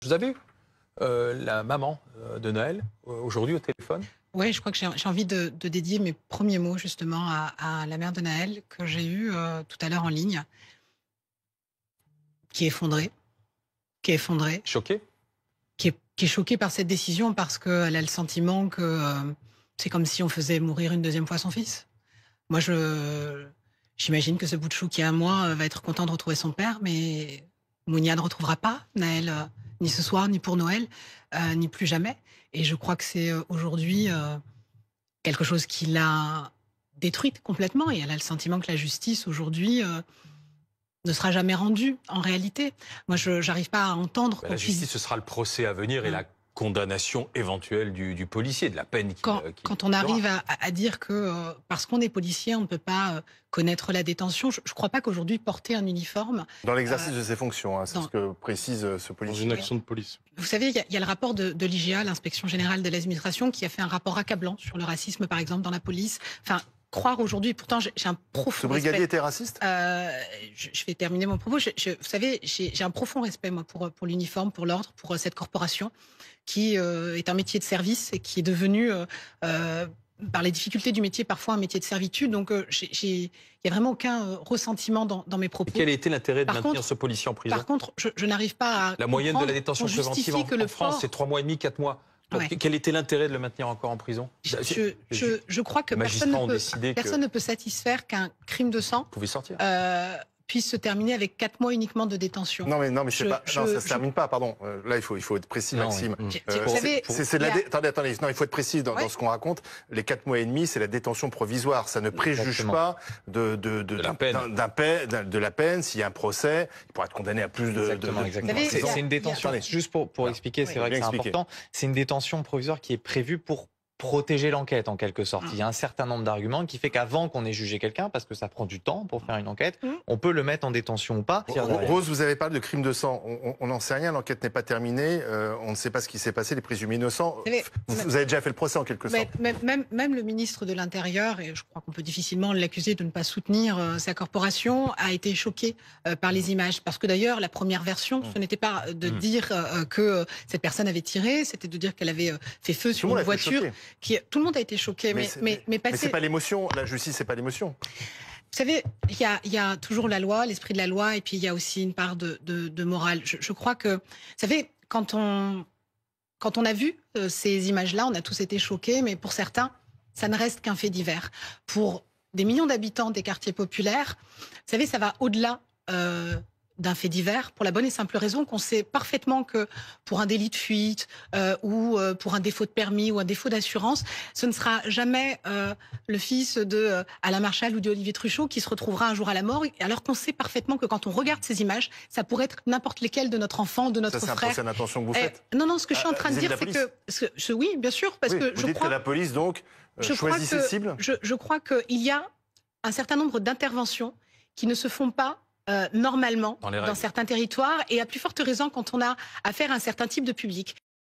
Vous avez eu la maman de Noël aujourd'hui au téléphone? Oui, je crois que j'ai envie de dédier mes premiers mots justement à la mère de Naël que j'ai eue tout à l'heure en ligne, qui est effondrée, qui est effondrée, Choqué? qui est choquée par cette décision parce qu'elle a le sentiment que c'est comme si on faisait mourir une deuxième fois son fils. Moi, j'imagine que ce bout de chou qui est à moi va être content de retrouver son père, mais Mounia ne retrouvera pas Naël, ni ce soir, ni pour Noël, ni plus jamais. Et je crois que c'est aujourd'hui quelque chose qui l'a détruite complètement. Et elle a le sentiment que la justice aujourd'hui ne sera jamais rendue en réalité. Moi, je n'arrive pas à entendre La qu'on justice, puisse... ce sera le procès à venir et la condamnation éventuelle du policier, de la peine qu'il Quand on arrive à dire que parce qu'on est policier, on ne peut pas connaître la détention, je ne crois pas qu'aujourd'hui porter un uniforme... Dans l'exercice de ses fonctions, hein, c'est ce que précise ce policier. Dans une action de police. Vous savez, il y a le rapport de l'IGA, l'Inspection Générale de l'Administration, qui a fait un rapport accablant sur le racisme, par exemple, dans la police. Enfin, croire aujourd'hui, pourtant j'ai un profond Ce brigadier respect. était raciste Je vais terminer mon propos. Vous savez, j'ai un profond respect, moi, pour l'uniforme, pour l'ordre, pour cette corporation, qui est un métier de service et qui est devenu... par les difficultés du métier, parfois un métier de servitude. Donc, il n'y a vraiment aucun ressentiment dans mes propos. Et quel était l'intérêt de Par maintenir contre- ce policier en prison? Par contre, je n'arrive pas à La moyenne de la comprendre détention qu'on justifie préventive que le en France, port- c'est 3 mois et demi, 4 mois. Donc, Ouais. quel était l'intérêt de le maintenir encore en prison? Je crois que Les magistrats ont décidé personne ne peut satisfaire qu'un crime de sang Vous pouvez sortir. puisse se terminer avec 4 mois uniquement de détention. Non, mais c'est pas. Non, ça se je- termine pas. Pardon. Là, il faut être précis, Non, Maxime. oui. Vous savez, Attendez. Non, il faut être précis dans ce qu'on raconte. Les 4 mois et demi, c'est la détention provisoire. Ça ne préjuge Exactement. pas de la peine. de la peine. S'il y a un procès, il pourra être condamné à plus de. Exactement. Vous savez, C'est une détention, Attendez. juste pour expliquer, c'est vrai que bien c'est expliqué. important, c'est une détention provisoire qui est prévue pour protéger l'enquête en quelque sorte. Il y a un certain nombre d'arguments qui fait qu'avant qu'on ait jugé quelqu'un, parce que ça prend du temps pour faire une enquête, on peut le mettre en détention ou pas. Rose, vous avez parlé de crime de sang. On n'en sait rien, l'enquête n'est pas terminée, on ne sait pas ce qui s'est passé, les présumés innocents. Vous avez déjà fait le procès en quelque sorte. Même le ministre de l'Intérieur, et je crois qu'on peut difficilement l'accuser de ne pas soutenir sa corporation, a été choqué par les images. Parce que d'ailleurs, la première version, ce n'était pas de dire que cette personne avait tiré, c'était de dire qu'elle avait fait feu sur une voiture. Tout le monde a été choqué, mais c'est pas l'émotion, la justice, c'est pas l'émotion. Vous savez, il y a toujours la loi, l'esprit de la loi, et puis il y a aussi une part de morale. Je crois que, vous savez, quand on a vu ces images-là, on a tous été choqués, mais pour certains, ça ne reste qu'un fait divers. Pour des millions d'habitants des quartiers populaires, vous savez, ça va au-delà d'un fait divers, pour la bonne et simple raison qu'on sait parfaitement que pour un délit de fuite ou pour un défaut de permis ou un défaut d'assurance, ce ne sera jamais le fils de Alain Marchal ou d'Olivier Truchot qui se retrouvera un jour à la mort, alors qu'on sait parfaitement que quand on regarde ces images, ça pourrait être n'imple lesquel de notre enfant, de notre Ça, c'est un frère. procès d'intention que vous faites. Non, ce que je suis en train de dire, c'est que... Oui, bien sûr, parce que vous je dites crois... que la police, donc, choisit ses cibles. Je crois qu'il y a un certain nombre d'interventions qui ne se font pas normalement dans certains territoires, et à plus forte raison quand on a affaire à un certain type de public.